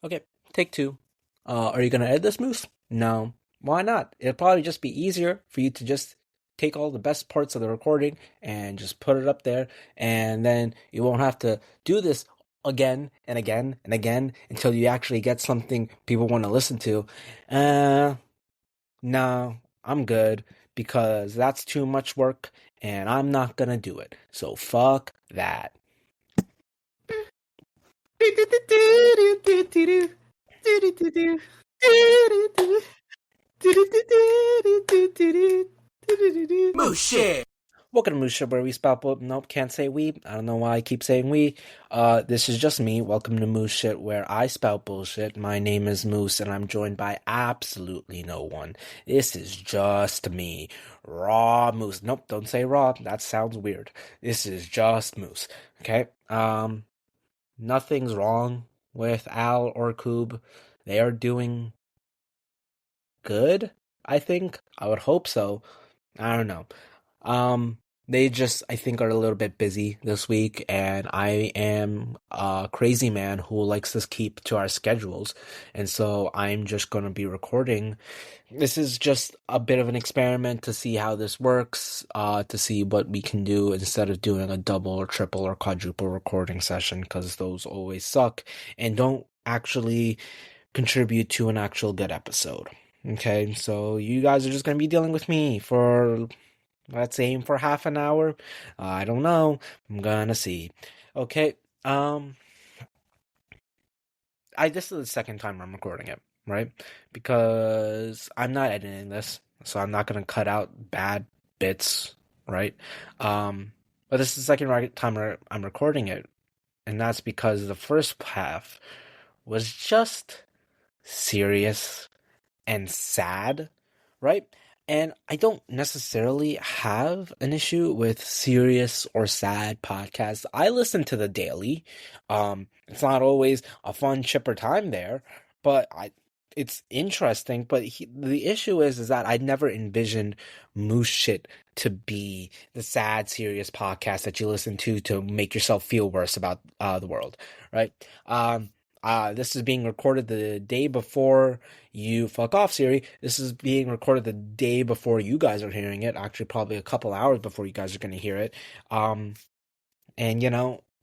Okay, take two. Are you gonna edit this, Moose? No. Why not? It'll probably just be easier for you to just take all the best parts of the recording and just put it up there, and then you won't have to do this again and again and again until you actually get something people want to listen to. Uh, no, I'm good because that's too much work and I'm not gonna do it. So fuck that. Moose shit. Welcome to Moose, where we spout nope, can't say we. I don't know why I keep saying we. This is just me. Welcome to Moose Shit, where I spout bullshit. My name is Moose, and I'm joined by absolutely no one. This is just me. Raw Moose. Nope, don't say raw. That sounds weird. This is just Moose. Okay? Nothing's wrong with Al or Coob. They are doing good, I think. I would hope so. I don't know. They just, I think, are a little bit busy this week, and I am a crazy man who likes to keep to our schedules, and so I'm just going to be recording. This is just a bit of an experiment to see how this works, to see what we can do instead of doing a double or triple or quadruple recording session, because those always suck and don't actually contribute to an actual good episode. Okay, so you guys are just going to be dealing with me for, let's aim for half an hour. I don't know. I'm gonna see. Okay, um, this is the second time I'm recording it, right? Because I'm not editing this, so I'm not gonna cut out bad bits, right? But this is the second time I'm recording it, and that's because the first half was just serious and sad, right? And I don't necessarily have an issue with serious or sad podcasts. I listen to the daily. It's not always a fun, chipper time there, but it's interesting. But the issue is that I never envisioned Moose Shit to be the sad, serious podcast that you listen to make yourself feel worse about the world, right? This is being recorded the day before you fuck off, Siri. This is being recorded the day before you guys are hearing it. Actually, probably a couple hours before you guys are going to hear it. And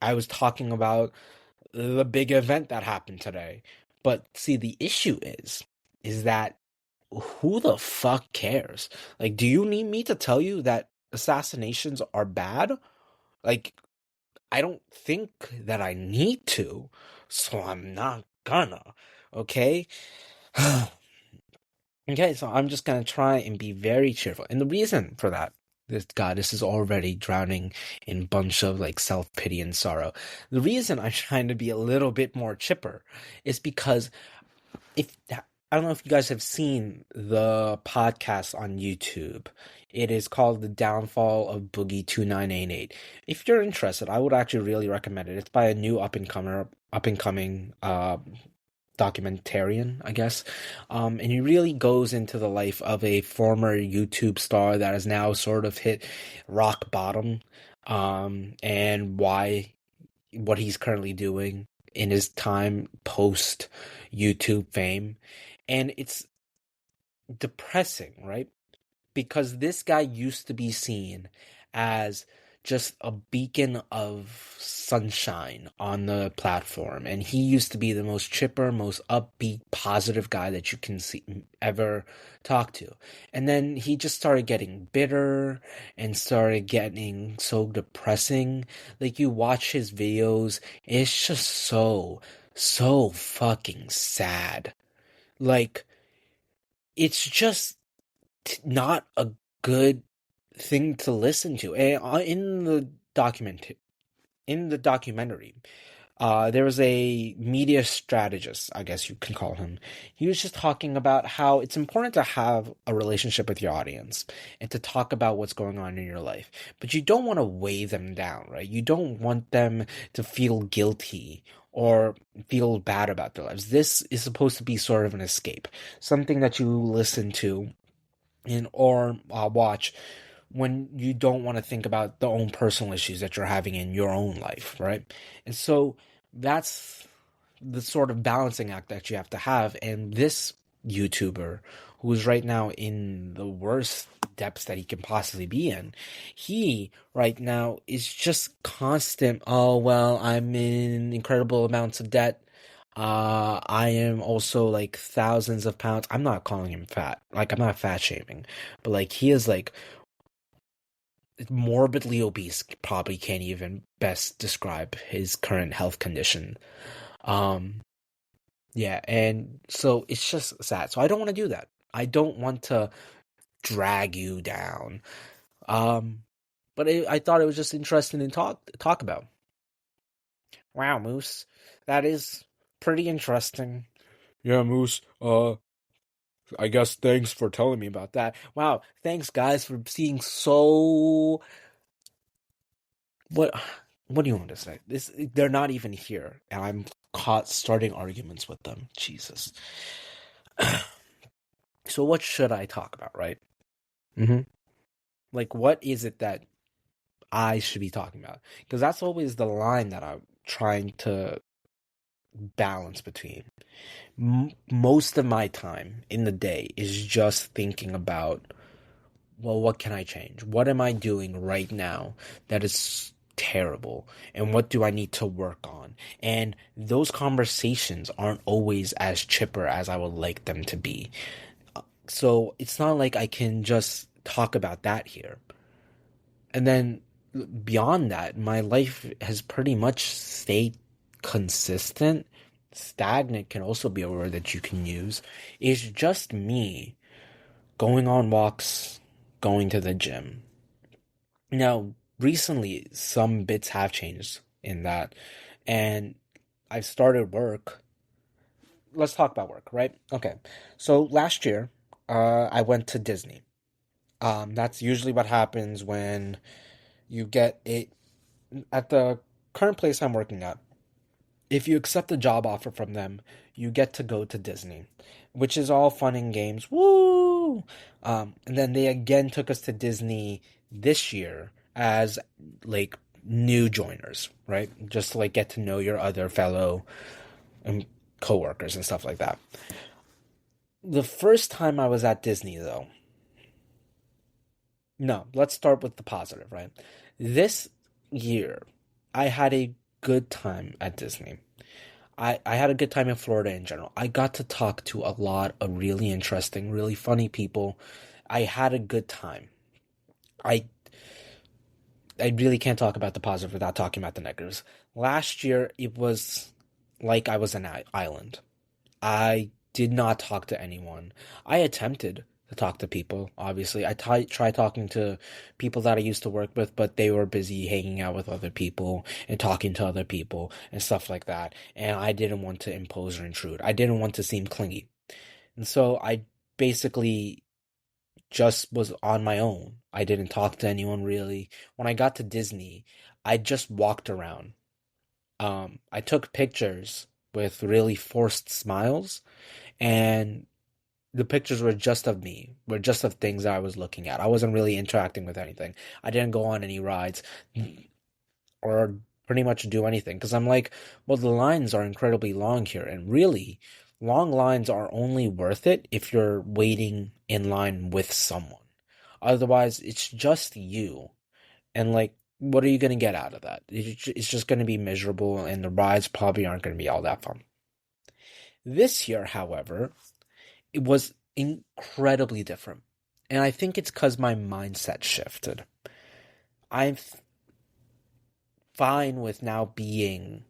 I was talking about the big event that happened today. But see, the issue is that who the fuck cares? Like, do you need me to tell you that assassinations are bad? Like, I don't think that I need to, so I'm not gonna. Okay? Okay, so I'm just gonna try and be very cheerful. And the reason for that, this is already drowning in bunch of like self-pity and sorrow. The reason I'm trying to be a little bit more chipper is because if I don't know if you guys have seen the podcast on YouTube. It is called The Downfall of Boogie 2988. If you're interested, I would actually really recommend it. It's by a new up and coming documentarian, I guess. And he really goes into the life of a former YouTube star that has now sort of hit rock bottom, and what he's currently doing in his time post YouTube fame. And it's depressing, right? Because this guy used to be seen as just a beacon of sunshine on the platform, and he used to be the most chipper, most upbeat, positive guy that you can see ever talk to. And then he just started getting bitter and started getting so depressing. Like, you watch his videos, it's just so fucking sad. Like, it's just not a good thing to listen to. And in the documentary, there was a media strategist, I guess you can call him. He was just talking about how it's important to have a relationship with your audience and to talk about what's going on in your life. But you don't want to weigh them down, right? You don't want them to feel guilty or feel bad about their lives. This is supposed to be sort of an escape, something that you listen to or watch when you don't want to think about the own personal issues that you're having in your own life, right? And so that's the sort of balancing act that you have to have. And this YouTuber, who is right now in the worst depths that he can possibly be in, he right now is just constant. Oh well, I'm in incredible amounts of debt. I am also like thousands of pounds. I'm not calling him fat. Like I'm not fat shaming, but like he is like morbidly obese. Probably can't even best describe his current health condition. Um, yeah, and so it's just sad. So I don't want to do that. I don't want to drag you down. Um, but I thought it was just interesting to talk about. Wow, Moose, that is pretty interesting. Yeah, Moose. I guess thanks for telling me about that. Wow, thanks guys for being so. What what do you want to say? This they're not even here, and I'm caught starting arguments with them. Jesus. So what should I talk about, right? Mm-hmm. Like, what is it that I should be talking about? Because that's always the line that I'm trying to balance between. Most of my time in the day is just thinking about, well, what can I change? What am I doing right now that is terrible? And what do I need to work on? And those conversations aren't always as chipper as I would like them to be. So it's not like I can just talk about that here. And then beyond that, my life has pretty much stayed consistent. Stagnant can also be a word that you can use. It's just me going on walks, going to the gym. Now, recently, some bits have changed in that, and I've started work. Let's talk about work, right? Okay. So last year, I went to Disney. That's usually what happens when you get a at the current place I'm working at. If you accept a job offer from them, you get to go to Disney, which is all fun and games. Woo! And then they again took us to Disney this year as like new joiners, right? Just to like get to know your other fellow coworkers and stuff like that. The first time I was at Disney, though, no, let's start with the positive, right? This year, I had a good time at Disney. I had a good time in Florida in general. I got to talk to a lot of really interesting, really funny people. I had a good time. I I really can't talk about the positive without talking about the negatives. Last year, it was like I was an island. I did not talk to anyone. I attempted to talk to people, obviously. I tried talking to people that I used to work with, but they were busy hanging out with other people and talking to other people and stuff like that. And I didn't want to impose or intrude. I didn't want to seem clingy. And so I basically just was on my own. I didn't talk to anyone really. When I got to Disney, I just walked around. I took pictures with really forced smiles, and the pictures were just of me, were just of things I was looking at. I wasn't really interacting with anything. I didn't go on any rides or pretty much do anything because I'm like, well, the lines are incredibly long here, and really, long lines are only worth it if you're waiting in line with someone. Otherwise, it's just you, and like, what are you going to get out of that? It's just going to be miserable, and the rides probably aren't going to be all that fun. This year, however, it was incredibly different. And I think it's because my mindset shifted. I'm fine with now being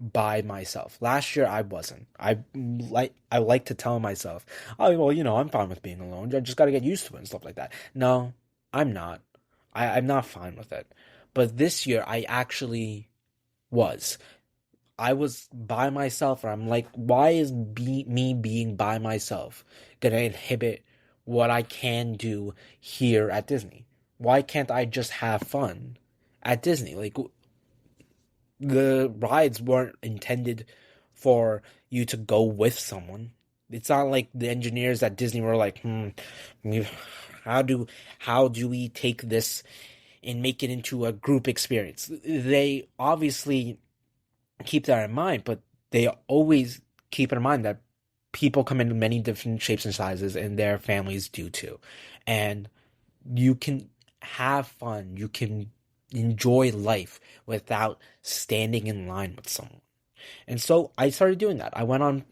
by myself. Last year I wasn't. I like to tell myself, oh well, I'm fine with being alone. I just got to get used to it and stuff like that. No, I'm not. I'm not fine with it. But this year I actually was. I was by myself, and I'm like, why is me being by myself gonna inhibit what I can do here at Disney? Why can't I just have fun at Disney? Like, the rides weren't intended for you to go with someone. It's not like the engineers at Disney were like, how do how do we take this and make it into a group experience? They obviously keep that in mind, but they always keep in mind that people come in many different shapes and sizes, and their families do too. And you can have fun, you can enjoy life without standing in line with someone. And so I started doing that. I went on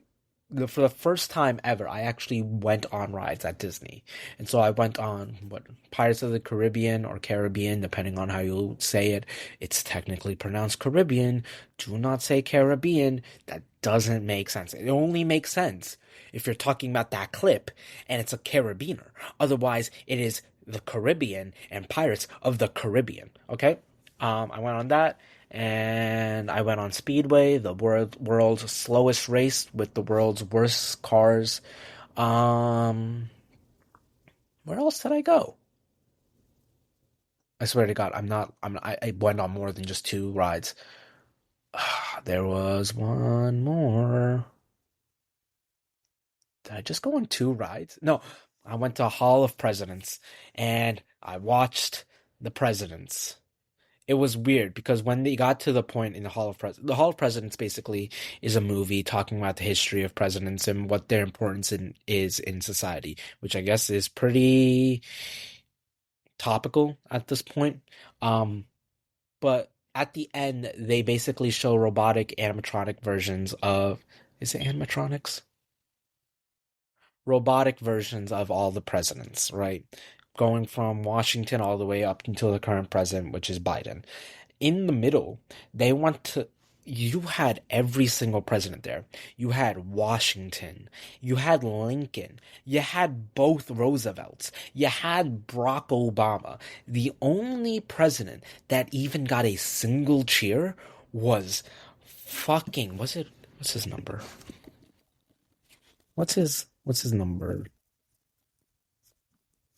for the first time ever, I actually went on rides at Disney. And so I went on what Pirates of the Caribbean or Caribbean, depending on how you say it. It's technically pronounced Caribbean. Do not say Caribbean. That doesn't make sense. It only makes sense if you're talking about that clip and it's a carabiner. Otherwise, it is the Caribbean and Pirates of the Caribbean. Okay? I went on that, and I went on Speedway, the world's slowest race with the world's worst cars. Um, where else did I go? I swear to God, I went on more than just two rides. There was one more. Did I just go on two rides? No, I went to Hall of Presidents and I watched the presidents. It was weird because when they got to the point in the Hall of Presidents basically is a movie talking about the history of presidents and what their importance is in society, which I guess is pretty topical at this point. Um, but at the end, they basically show robotic animatronic versions of, is it animatronics? Robotic versions of all the presidents, right? Going from Washington all the way up until the current president, which is Biden. In the middle, they want to. You had every single president there. You had Washington. You had Lincoln. You had both Roosevelts. You had Barack Obama. The only president that even got a single cheer was fucking. Was it? What's his number? What's his number?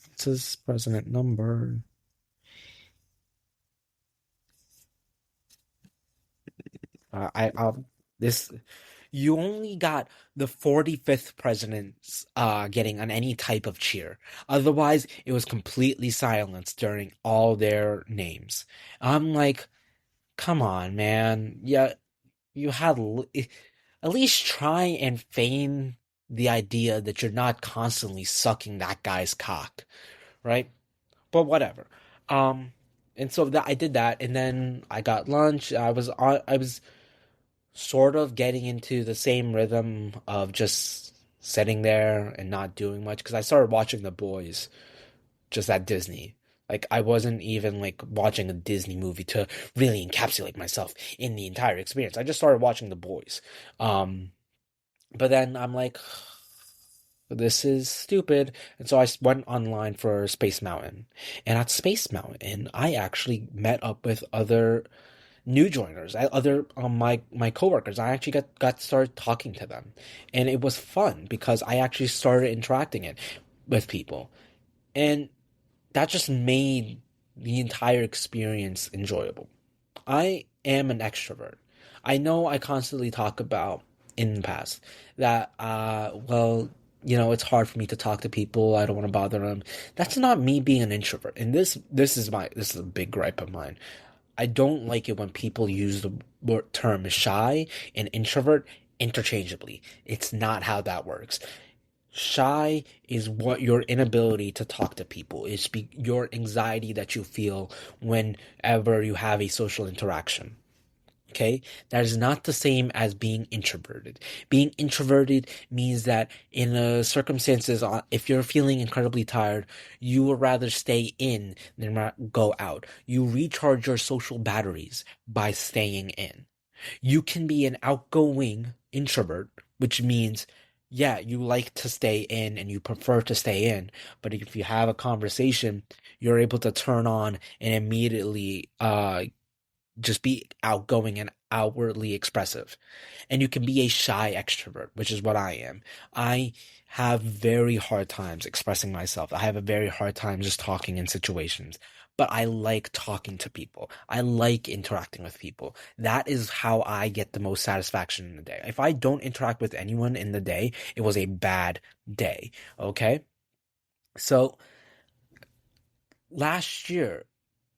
What's his president number? I this you only got the 45th presidents getting on any type of cheer. Otherwise, it was completely silenced during all their names. I'm like, come on, man. Yeah, you had at least try and feign the idea that you're not constantly sucking that guy's cock, right? But whatever. Um, and so that I did that, and then I got lunch. I was sort of getting into the same rhythm of just sitting there and not doing much because I started watching The Boys just at Disney. Like I wasn't even like watching a Disney movie to really encapsulate myself in the entire experience. I just started watching The Boys. But then I'm like, this is stupid. And so I went online for Space Mountain. And at Space Mountain, I actually met up with other new joiners, other my coworkers. I actually got to start talking to them, and it was fun because I actually started interacting it with people, and that just made the entire experience enjoyable. I am an extrovert. I know I constantly talk about in the past that well, it's hard for me to talk to people. I don't want to bother them. That's not me being an introvert. And this is a big gripe of mine. I don't like it when people use the term shy and introvert interchangeably. It's not how that works. Shy is what your inability to talk to people is, your anxiety that you feel whenever you have a social interaction. Okay, that is not the same as being introverted. Being introverted means that in circumstances, if you're feeling incredibly tired, you would rather stay in than go out. You recharge your social batteries by staying in. You can be an outgoing introvert, which means, yeah, you like to stay in and you prefer to stay in. But if you have a conversation, you're able to turn on and immediately just be outgoing and outwardly expressive. And you can be a shy extrovert, which is what I am. I have very hard times expressing myself. I have a very hard time just talking in situations. But I like talking to people. I like interacting with people. That is how I get the most satisfaction in the day. If I don't interact with anyone in the day, it was a bad day. Okay? So last year,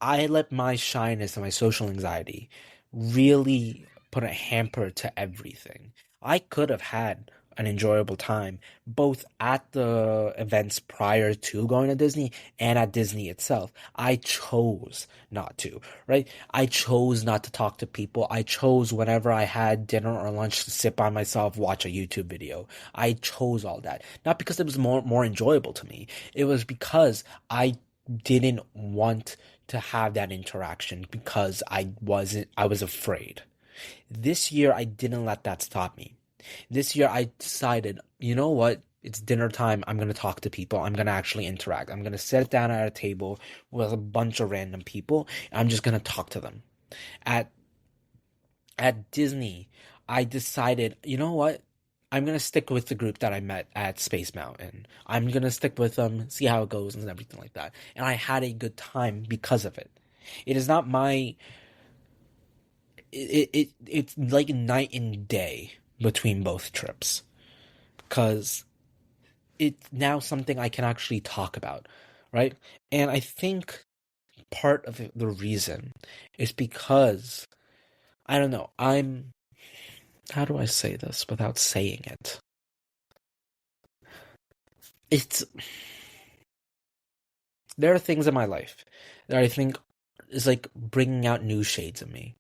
I let my shyness and my social anxiety really put a hamper to everything. I could have had an enjoyable time both at the events prior to going to Disney and at Disney itself. I chose not to, right? I chose not to talk to people. I chose whenever I had dinner or lunch to sit by myself, watch a YouTube video. I chose all that. Not because it was more enjoyable to me. It was because I didn't want to have that interaction because I was afraid. This year I didn't let that stop me. This year I decided, you know what? It's dinner time. I'm going to talk to people. I'm going to actually interact. I'm going to sit down at a table with a bunch of random people. I'm just going to talk to them. At Disney, I decided, you know what? I'm going to stick with the group that I met at Space Mountain. I'm going to stick with them, see how it goes and everything like that. And I had a good time because of it. It is not my it's like night and day between both trips because it's now something I can actually talk about, right? And I think part of the reason is because I don't know, how do I say this without saying it? It's there are things in my life that I think is like bringing out new shades of me,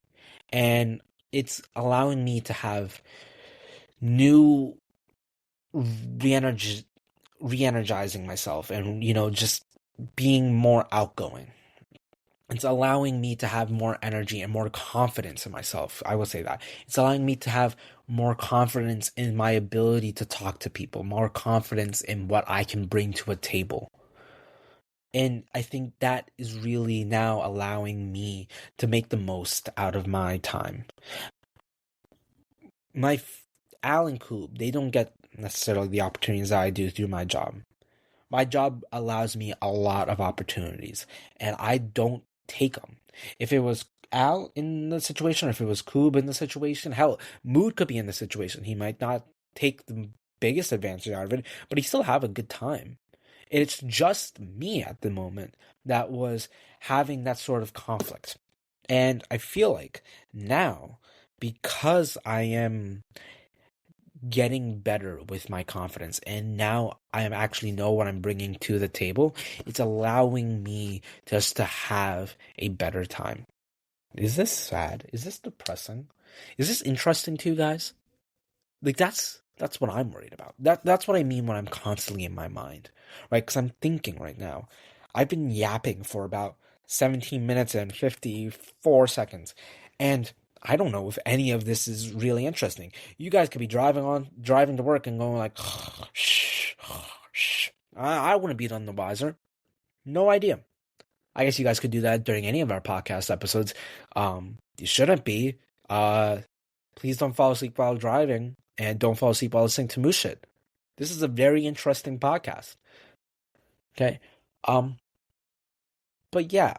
and it's allowing me to have new re-energy re-energizing myself and just being more outgoing. It's allowing me to have more energy and more confidence in myself. I will say that. It's allowing me to have more confidence in my ability to talk to people, more confidence in what I can bring to a table. And I think that is really now allowing me to make the most out of my time. My Al and Coop, they don't get necessarily the opportunities that I do through my job. My job allows me a lot of opportunities, and I don't take them. If it was Al in the situation, or if it was Coob in the situation, hell, Mood could be in the situation. He might not take the biggest advantage out of it, but he still have a good time. It's just me at the moment that was having that sort of conflict. And I feel like now, because I am getting better with my confidence and now I am actually know what I'm bringing to the table, it's allowing me just to have a better time. Is this sad? Is this depressing? Is this interesting to you guys? Like that's what I'm worried about. That's what I mean when I'm constantly in my mind, right? Because I'm thinking right now. I've been yapping for about 17 minutes and 54 seconds, and I don't know if any of this is really interesting. You guys could be driving to work and going like, shh, shh. I wouldn't be none the wiser. No idea. I guess you guys could do that during any of our podcast episodes. You shouldn't be. Please don't fall asleep while driving, and don't fall asleep while listening to moose shit. This is a very interesting podcast. Okay. But yeah,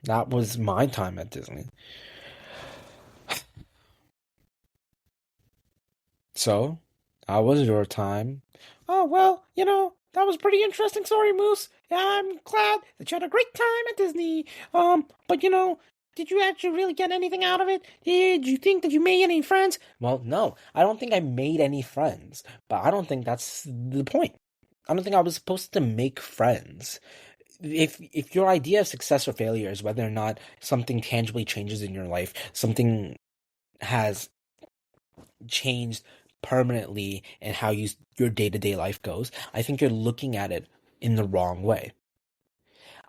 that was my time at Disney. So, how was your time? Oh, well, that was pretty interesting story, Moose. Yeah, I'm glad that you had a great time at Disney. But did you actually really get anything out of it? Did you think that you made any friends? Well, no, I don't think I made any friends, but I don't think that's the point. I don't think I was supposed to make friends. If your idea of success or failure is whether or not something tangibly changes in your life, something has changed permanently in how your day-to-day life goes, I think you're looking at it in the wrong way.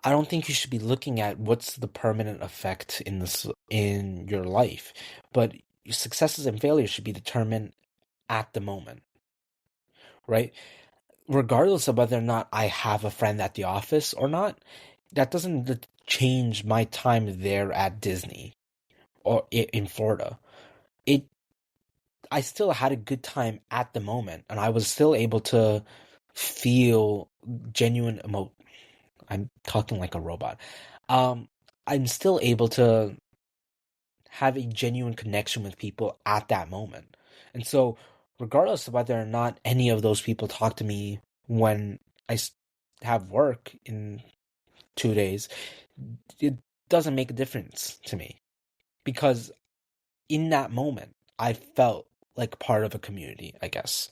I don't think you should be looking at what's the permanent effect in your life, but your successes and failures should be determined at the moment, right? Regardless of whether or not I have a friend at the office or not, that doesn't change my time there at Disney or in Florida. It I still had a good time at the moment, and I was still able to feel genuine I'm talking like a robot. I'm still able to have a genuine connection with people at that moment. And so, regardless of whether or not any of those people talk to me when I have work in 2 days, it doesn't make a difference to me because in that moment, I felt like part of a community, I guess.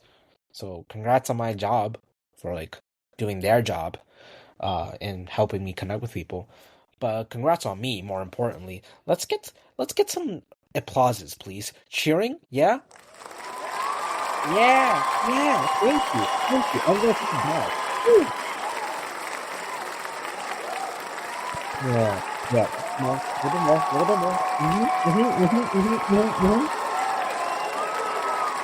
So congrats on my job for like doing their job, and helping me connect with people. But congrats on me, more importantly. Let's get some applauses, please. Cheering? Yeah? Yeah, yeah, thank you. Thank you. I'm gonna take a bow. Woo. Yeah, yeah. More, a little bit more, a little bit more.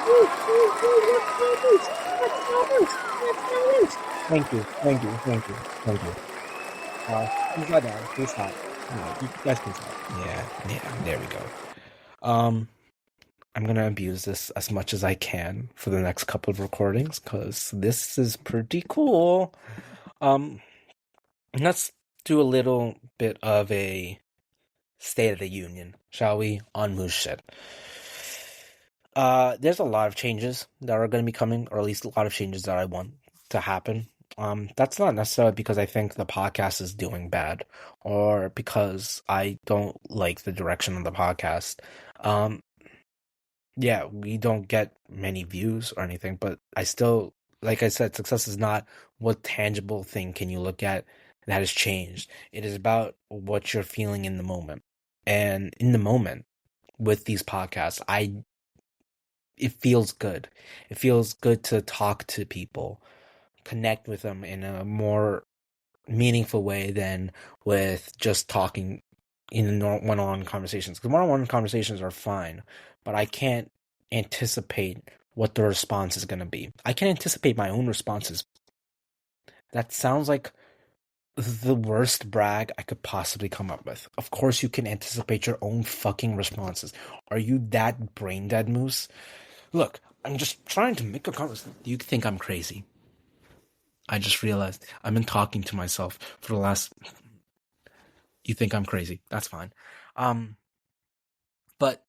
Woo, woo, woo, let's go this! Let's go this! Let's go this! Thank you, thank you, thank you, thank you. Please lie down. Please stop. Yeah, you guys can stop. Yeah, yeah, there we go. Um, I'm gonna abuse this as much as I can for the next couple of recordings because this is pretty cool. Um, let's do a little bit of a State of the Union, shall we? On moose shit. There's a lot of changes that are going to be coming, or at least a lot of changes that I want to happen. That's not necessarily because I think the podcast is doing bad, or because I don't like the direction of the podcast. Um, yeah, we don't get many views or anything, but I still, like I said, success is not what tangible thing can you look at that has changed. It is about what you're feeling in the moment. And in the moment with these podcasts, it feels good. It feels good to talk to people, connect with them in a more meaningful way than with just talking in one-on-one conversations. Because one-on-one conversations are fine, but I can't anticipate what the response is going to be. I can anticipate my own responses. That sounds like the worst brag I could possibly come up with. Of course you can anticipate your own fucking responses. Are you that brain dead, Moose? Look, I'm just trying to make a conversation. Do you think I'm crazy? I just realized I've been talking to myself for the last... You think I'm crazy. That's fine. But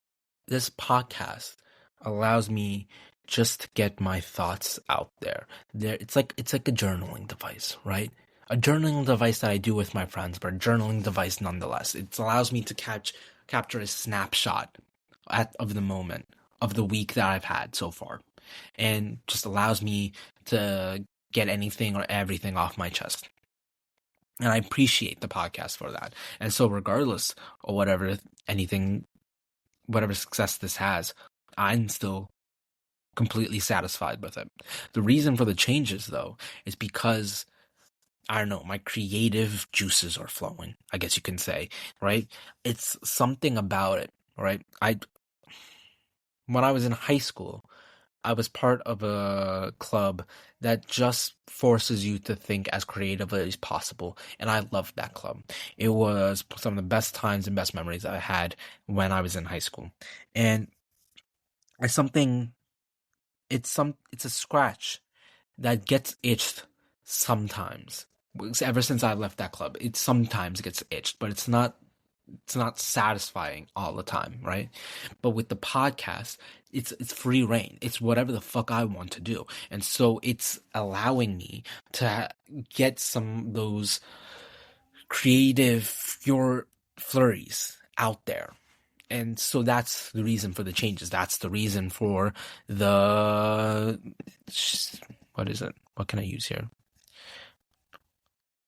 this podcast allows me just to get my thoughts out there. It's like a journaling device, right? A journaling device that I do with my friends, but a journaling device nonetheless. It allows me to capture a snapshot of the moment of the week that I've had so far, and just allows me to get anything or everything off my chest. And I appreciate the podcast for that. And so regardless of whatever success this has, I'm still completely satisfied with it. The reason for the changes, though, is because, I don't know, my creative juices are flowing, I guess you can say, right? It's something about it, right? When I was in high school, I was part of a club that just forces you to think as creatively as possible, and I loved that club. It was some of the best times and best memories I had when I was in high school. And it's something, it's a scratch that gets itched sometimes. Ever since I left that club, it sometimes gets itched, but it's not satisfying all the time, right? But with the podcast, it's free reign. It's whatever the fuck I want to do. And so it's allowing me to get some of those creative flurries out there. And so that's the reason for the changes. That's the reason for the... What is it? What can I use here?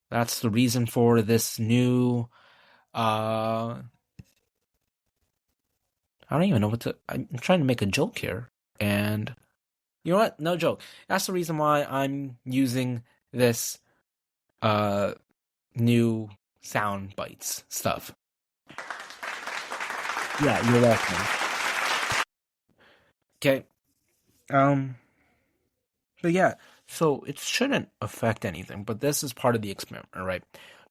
That's the reason for this new... I don't even know what to... I'm trying to make a joke here. And you know what? No joke. That's the reason why I'm using this new sound bites stuff. Yeah, you're welcome. Okay. But yeah, so it shouldn't affect anything, but this is part of the experiment, right?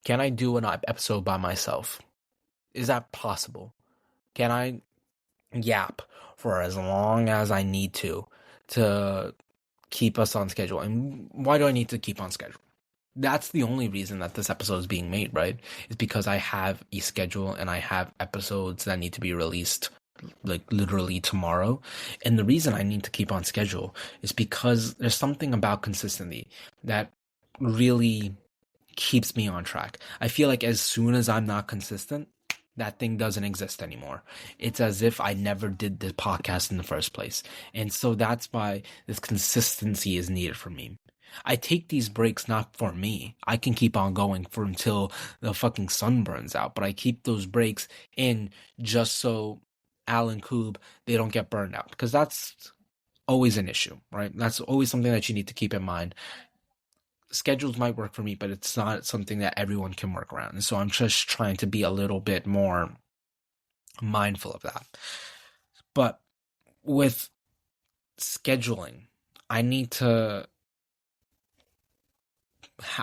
Can I do an episode by myself? Is that possible? Can I yap for as long as I need to keep us on schedule? And why do I need to keep on schedule? That's the only reason that this episode is being made, right? Is because I have a schedule and I have episodes that need to be released like literally tomorrow. And the reason I need to keep on schedule is because there's something about consistency that really keeps me on track. I feel like as soon as I'm not consistent, that thing doesn't exist anymore. It's as if I never did the podcast in the first place. And so that's why this consistency is needed for me. I take these breaks not for me. I can keep on going for until the fucking sun burns out, but I keep those breaks in just so Alan Koob, they don't get burned out, because that's always an issue, right? That's always something that you need to keep in mind. Schedules might work for me, but it's not something that everyone can work around. And so I'm just trying to be a little bit more mindful of that. But with scheduling, I need to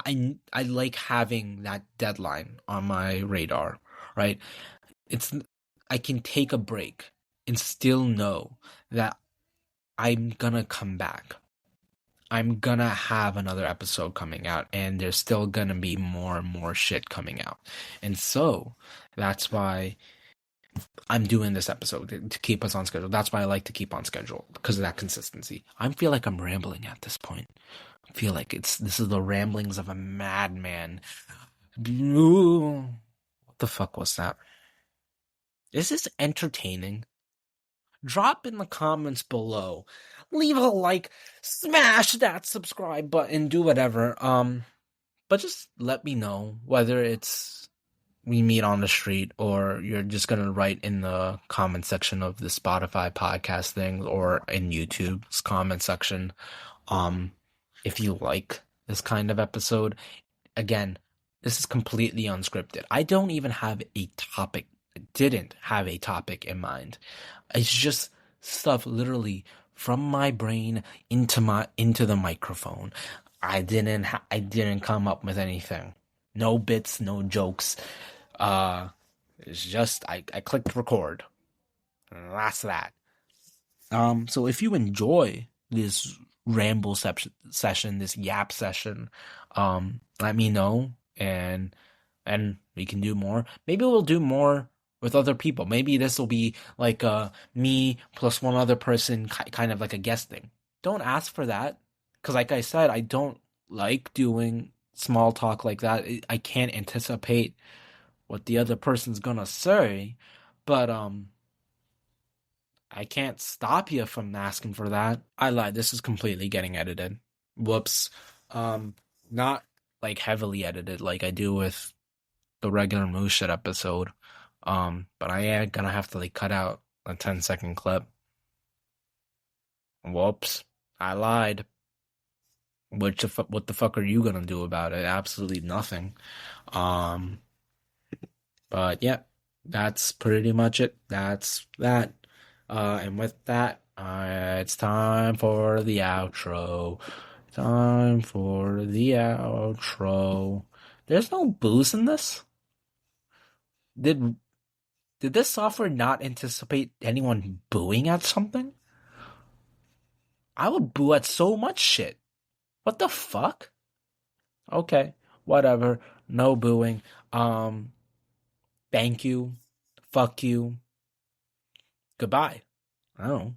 I like having that deadline on my radar, right? It's I can take a break and still know that I'm gonna come back. I'm gonna have another episode coming out, and there's still gonna be more and more shit coming out. And so that's why I'm doing this episode to keep us on schedule. That's why I like to keep on schedule, because of that consistency. I feel like I'm rambling at this point. I feel like this is the ramblings of a madman. What the fuck was that? Is this entertaining? Drop in the comments below. Leave a like, smash that subscribe button, do whatever. But just let me know whether it's we meet on the street or you're just gonna write in the comment section of the Spotify podcast thing or in YouTube's comment section. If you like this kind of episode. Again, this is completely unscripted. I don't even have a topic. Didn't have a topic in mind. It's just stuff literally from my brain into the microphone. I didn't come up with anything. No bits, no jokes. It's just I clicked record. And that's that. So if you enjoy this ramble session, this yap session, let me know, and we can do more. Maybe we'll do more with other people. Maybe this will be like me plus one other person, kind of like a guest thing. Don't ask for that, because like I said, I don't like doing small talk like that. I can't anticipate what the other person's gonna say, but I can't stop you from asking for that. I lied. This is completely getting edited. Whoops. Not like heavily edited like I do with the regular Moose Shit episode. But I am gonna have to like cut out a 10-second clip. Whoops. I lied. What the fuck are you gonna do about it? Absolutely nothing. But yeah, that's pretty much it. That's that. And with that, it's time for the outro. Time for the outro. There's no booze in this? Did this software not anticipate anyone booing at something? I would boo at so much shit. What the fuck? Okay, whatever. No booing. Thank you. Fuck you. Goodbye. I don't know.